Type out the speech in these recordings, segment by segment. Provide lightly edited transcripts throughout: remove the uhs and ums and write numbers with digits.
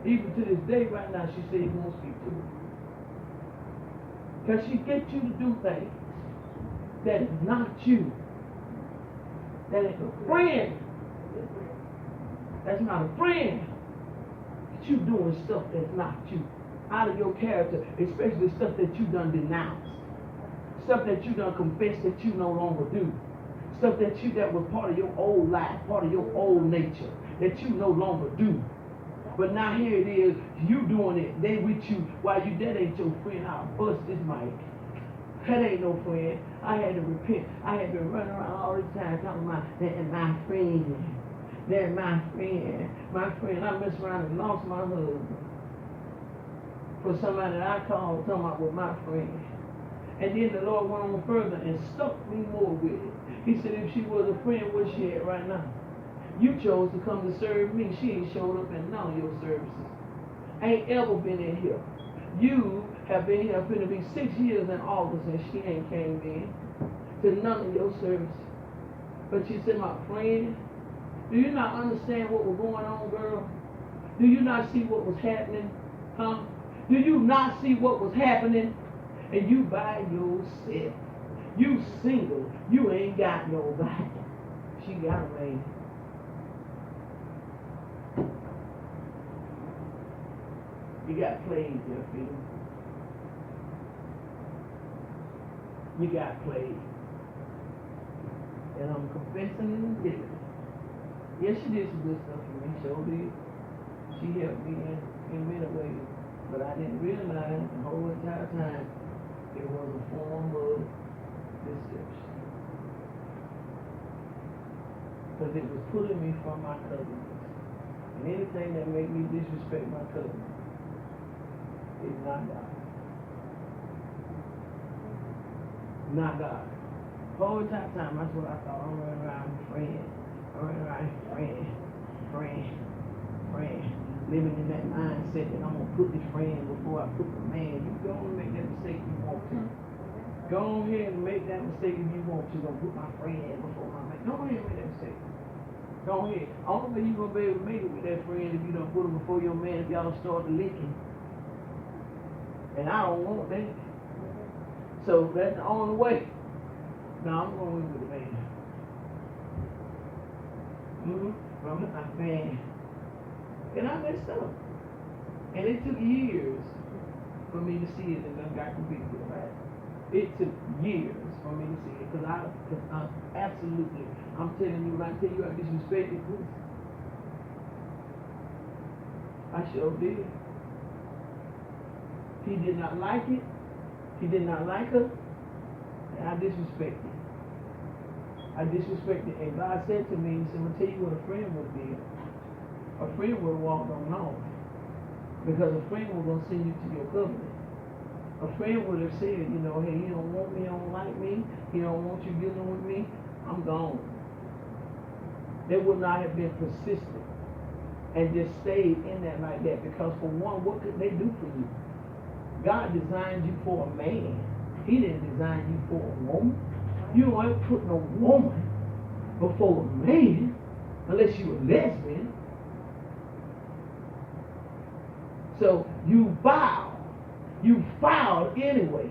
Even to this day right now, she said he won't speak to me. Because she gets you to do things that is not you. That ain't a friend. That's not a friend. But you doing stuff that's not you. Out of your character, especially stuff that you done denounced. Stuff that you done confessed that you no longer do. Stuff that was part of your old life, part of your old nature, that you no longer do. But now here it is, you doing it, they with you, while that ain't your friend. I'll bust this mic. That ain't no friend. I had to repent. I had been running around all this time talking about that my friend. That's my friend. My friend. I messed around and lost my husband for somebody that I called talking about with my friend. And then the Lord went on further and stuck me more with it. He said, if she was a friend, where's she at right now? You chose to come to serve me. She ain't showed up in none of your services. Ain't ever been in here. You have been here, finna be 6 years in August, and she ain't came in to none of your services. But she said, my friend, do you not understand what was going on, girl? Do you not see what was happening? Huh? Do you not see what was happening? And you by yourself. You single. You ain't got nobody. She got a man. You got played, Jeffy. You got played. And I'm confessing and admitting. Yes, she did some good stuff for me. Sure did. She helped me in many ways. But I didn't realize the whole entire time it was a form of deception. Because it was pulling me from my covenants. And anything that made me disrespect my covenant is not God. Not God. The whole entire time, that's what I thought. I'm running around friend. I'm running around friend. Living in that mindset that I'm going to put this friend before I put the man. You go and make that mistake if you want to. Go ahead and make that mistake if you want to. Don't put my friend before my man. Go ahead and make that mistake. Go ahead. Only way you're going to be able to make it with that friend if you don't put him before your man, if y'all start licking. And I don't want that. So that's the only way. Now I'm going with the man. I'm with my man. And I messed up. And it took years for me to see it and I got convicted about it. It took years for me to see it. Because I absolutely, I'm telling you, when I tell you I disrespected this, I sure did. He did not like it. He did not like her. And I disrespected. I disrespected. And God said to me, he said, I'm going to tell you what a friend would be. A friend would have walked on off. Because a friend was going to send you to your covenant. A friend would have said, you know, hey, you don't want me, you don't like me, you don't want you dealing with me, I'm gone. They would not have been persistent and just stayed in that like that. Because for one, what could they do for you? God designed you for a man. He didn't design you for a woman. You don't ever put no woman before a man unless you're a lesbian. So you filed. You filed anyway.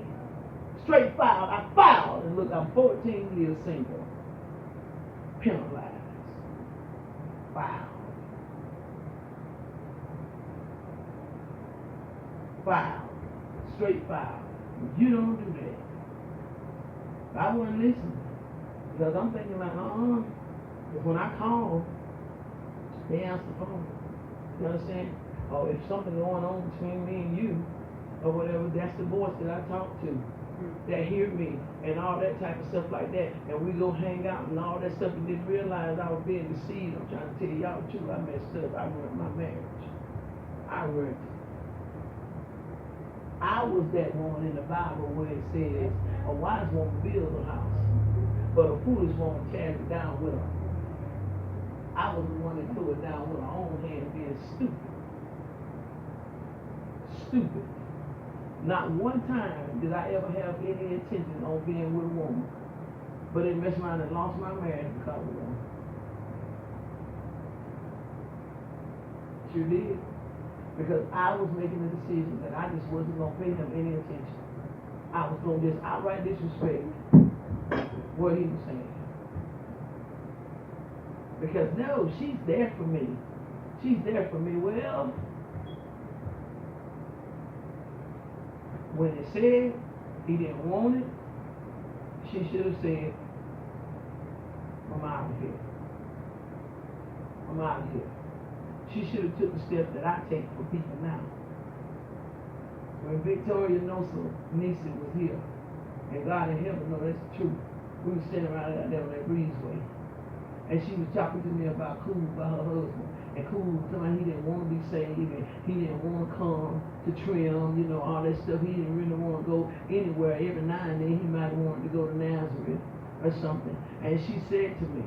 Straight filed. I filed. And look, I'm 14 years single. Penalized. Filed. Filed. Straight filed. You don't do that. I wouldn't listen. Because I'm thinking like, Because when I call, they answer the phone. You understand? Or if something going on between me and you, or whatever, that's the voice that I talk to, that hear me, and all that type of stuff like that. And we go hang out and all that stuff, and didn't realize I was being deceived. I'm trying to tell y'all too, I messed up. I ruined my marriage. I ruined it. I was that woman in the Bible where it says, a wise woman builds a house, but a foolish woman tears it down with her. I was the one that threw it down with her own hand, being stupid. Stupid. Not one time did I ever have any intention on being with a woman. But it messed around and lost my marriage because of one. Sure did. Because I was making a decision that I just wasn't going to pay him any attention. I was going to just outright disrespect what he was saying. Because no, she's there for me. She's there for me. Well, when it said he didn't want it, she should have said, I'm out of here. I'm out of here. She should have took the step that I take for people now. When Victoria Nosa Nisi was here, and God in heaven know that's the truth, we were sitting around out there on that breezeway, and she was talking to me about Cool, about her husband, and Cool told me he didn't want to be saved, and he didn't want to come to Trim, you know, all that stuff. He didn't really want to go anywhere. Every now and then he might have wanted to go to Nazareth or something. And she said to me,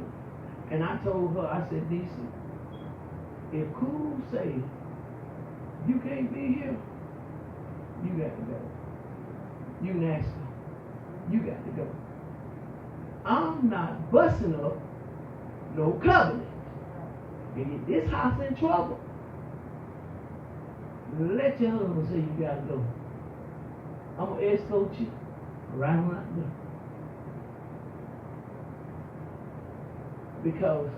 and I told her, I said, Nisi, if Cool say you can't be here, you got to go. You nasty. You got to go. I'm not busting up no covenant and get this house in trouble. Let your husband say you got to go. I'm going to escort you right on out there. Because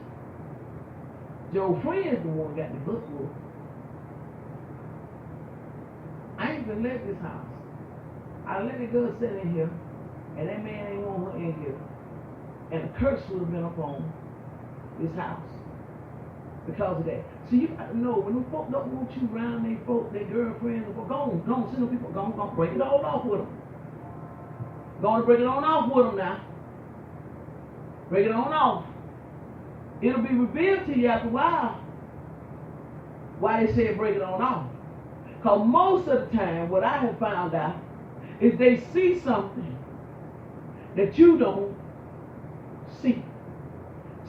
Joe's friend's the one got the book book. I ain't gonna let this house. I let it go sit in here, and that man ain't want her in here. And a curse would have been upon this house because of that. So you got to know, when them folk don't want you around their folk, their girlfriends, go on, send them people, go on, break it all off with them. Go on, break it on off with them now. Break it on off. It'll be revealed to you after a while why they said break it on off. Because most of the time, what I have found out is they see something that you don't see.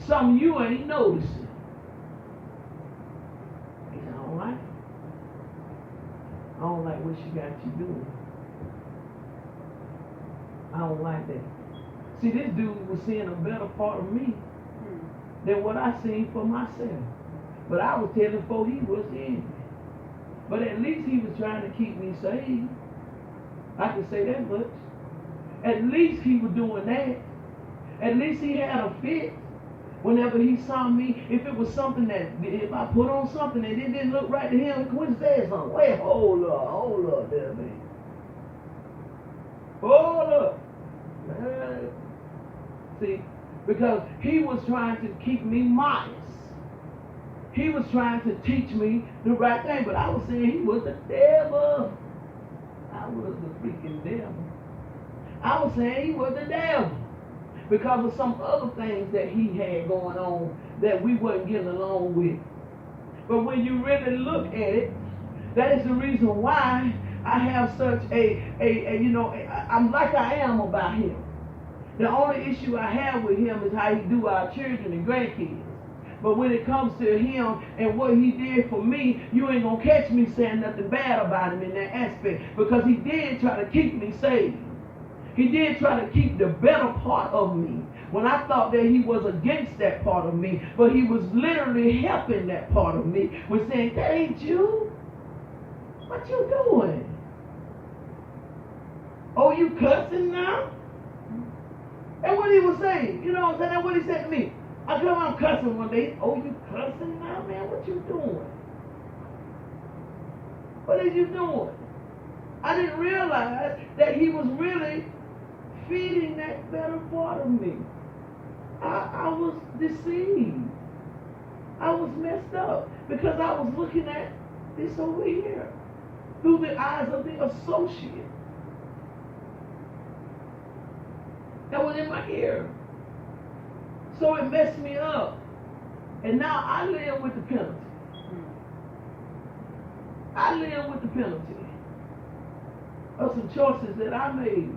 Something you ain't noticing. They say, I don't like it. I don't like what she got you doing. I don't like that. See, this dude was seeing a better part of me than what I seen for myself. But I was telling folk he was in. But at least he was trying to keep me saved. I can say that much. At least he was doing that. At least he had a fit. Whenever he saw me, if it was something that, if I put on something and it didn't look right to him, he would say something. Wait, hold up there, man. Hold up. See, because he was trying to keep me modest. He was trying to teach me the right thing, but I was saying he was the devil. I was the freaking devil. I was saying he was the devil because of some other things that he had going on that we wasn't getting along with. But when you really look at it, that is the reason why I have such I'm like I am about him. The only issue I have with him is how he do our children and grandkids. But when it comes to him and what he did for me, you ain't going to catch me saying nothing bad about him in that aspect. Because he did try to keep me saved. He did try to keep the better part of me. When I thought that he was against that part of me. But he was literally helping that part of me. With saying, that ain't you. What you doing? Oh, you cussing now? And what he was saying, you know what I'm saying? That's what he said to me. I come out cussing one day. Oh, you cussing now, man? What you doing? What are you doing? I didn't realize that he was really feeding that better part of me. I was deceived. I was messed up because I was looking at this over here through the eyes of the associate that was in my ear. So it messed me up. And now I live with the penalty. I live with the penalty of some choices that I made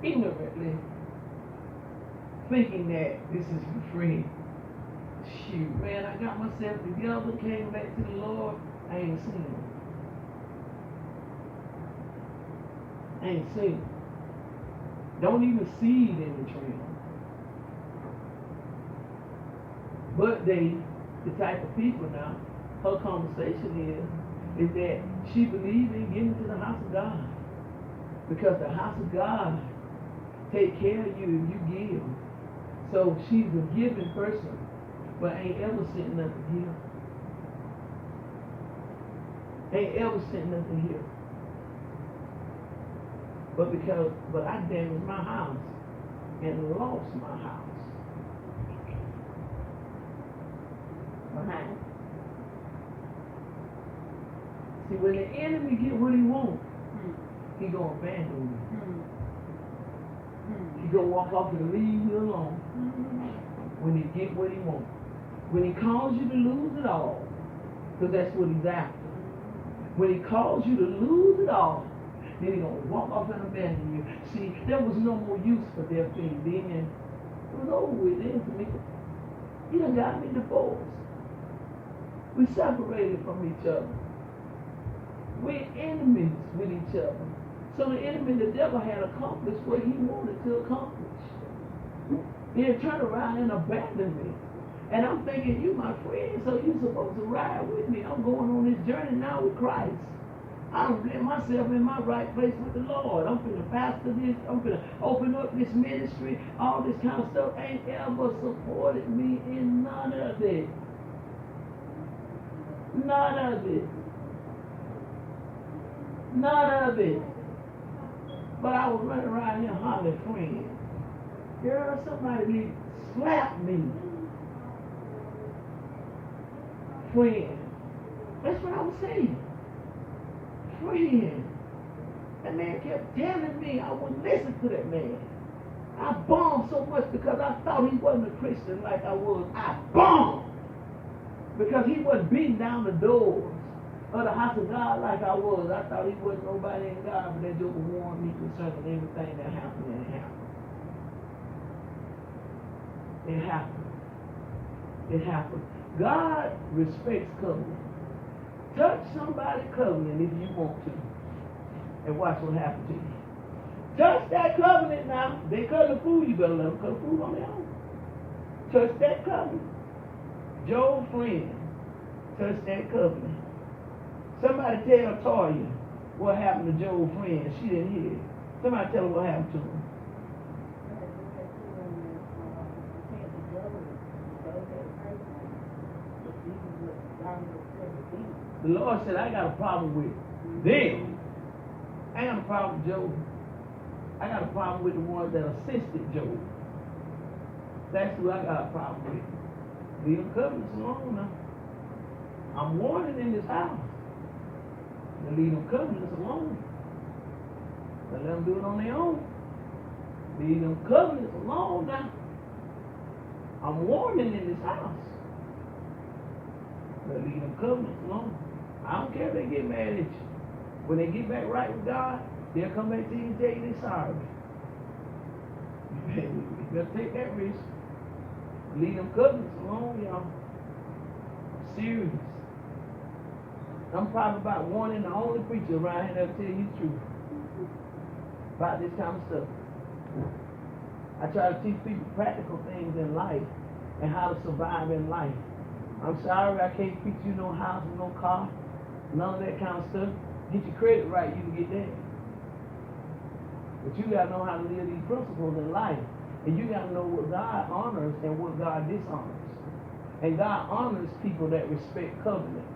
ignorantly, thinking that this is for free. Shoot, man, I got myself together, came back to the Lord, I ain't seen him. I ain't seen him. Don't even see it in the trail. But they, the type of people now, her conversation is that she believed in getting to the house of God. Because the house of God take care of you if you give. So she's a giving person, but ain't ever sent nothing here. Ain't ever sent nothing here. But I damaged my house and lost my house. Behind. See, when the enemy get what he wants, he gonna abandon you. He gonna walk off and leave you alone when he get what he wants. When he calls you to lose it all, because that's what he's after. When he calls you to lose it all, then he gonna walk off and abandon you. See, there was no more use for their thing. Then it was over with. Then for me, he done got me divorced. We separated from each other. We're enemies with each other. So the enemy, the devil, had accomplished what he wanted to accomplish. He'll turn around and abandon me. And I'm thinking, you my friend, so you're supposed to ride with me. I'm going on this journey now with Christ. I don't get myself in my right place with the Lord. I'm finna pastor this. I'm finna open up this ministry. All this kind of stuff ain't ever supported me in none of it. None of it. None of it. But I was running around here hollering, friend. Girl, somebody slapped me. Friend. That's what I was saying. Friend. That man kept telling me I wouldn't listen to that man. I bombed so much because I thought he wasn't a Christian like I was. I bombed. Because he wasn't beating down the doors of the house of God like I was. I thought he wasn't nobody in God, but that joker warned me concerning everything that happened, and it happened. It happened. It happened. God respects covenant. Touch somebody's covenant if you want to, and watch what happens to you. Touch that covenant now. They cut the food, you better let them cut the food on their own. Touch that covenant. Joe's friend, touch that covenant. Somebody tell Toya what happened to Joe's friend. She didn't hear it. Somebody tell her what happened to him. The Lord said, I got a problem with them. I got a problem with Job. I got a problem with the ones that assisted Job. That's who I got a problem with. Leave them covenants alone now. I'm warning in this house. Now leave them covenants alone. Now let them do it on their own. Leave them covenants alone now. I'm warning in this house. Now leave them covenants alone. I don't care if they get mad at you. When they get back right with God, they'll come back to you and tell you they're sorry. You better take that risk. Leave them covenants alone, y'all. Serious. I'm probably about one and the only preacher around here that'll tell you the truth about this kind of stuff. I try to teach people practical things in life and how to survive in life. I'm sorry I can't teach you no house and no car, none of that kind of stuff. Get your credit right, you can get that. But you got to know how to live these principles in life. And you got to know what God honors and what God dishonors. And God honors people that respect covenants.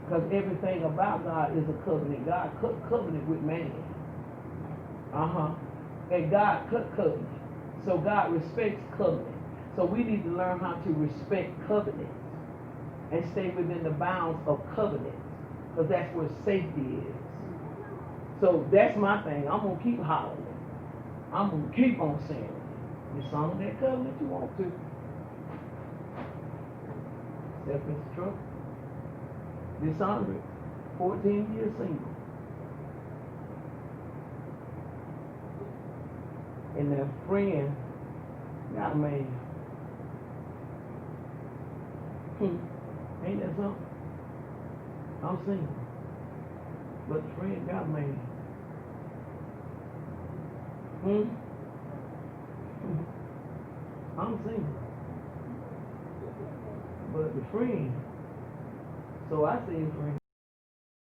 Because everything about God is a covenant. God cut covenant with man. And God cut covenant. So God respects covenant. So we need to learn how to respect covenant and stay within the bounds of covenant. Because that's where safety is. So that's my thing. I'm going to keep hollering. I'm going to keep on saying it. Dishonor that covenant you want to. Step into trouble. Dishonor it. 14 years single. And that friend got a man. Ain't that something? I'm single. But the friend got a man. I'm single. But the friend So I say a friend.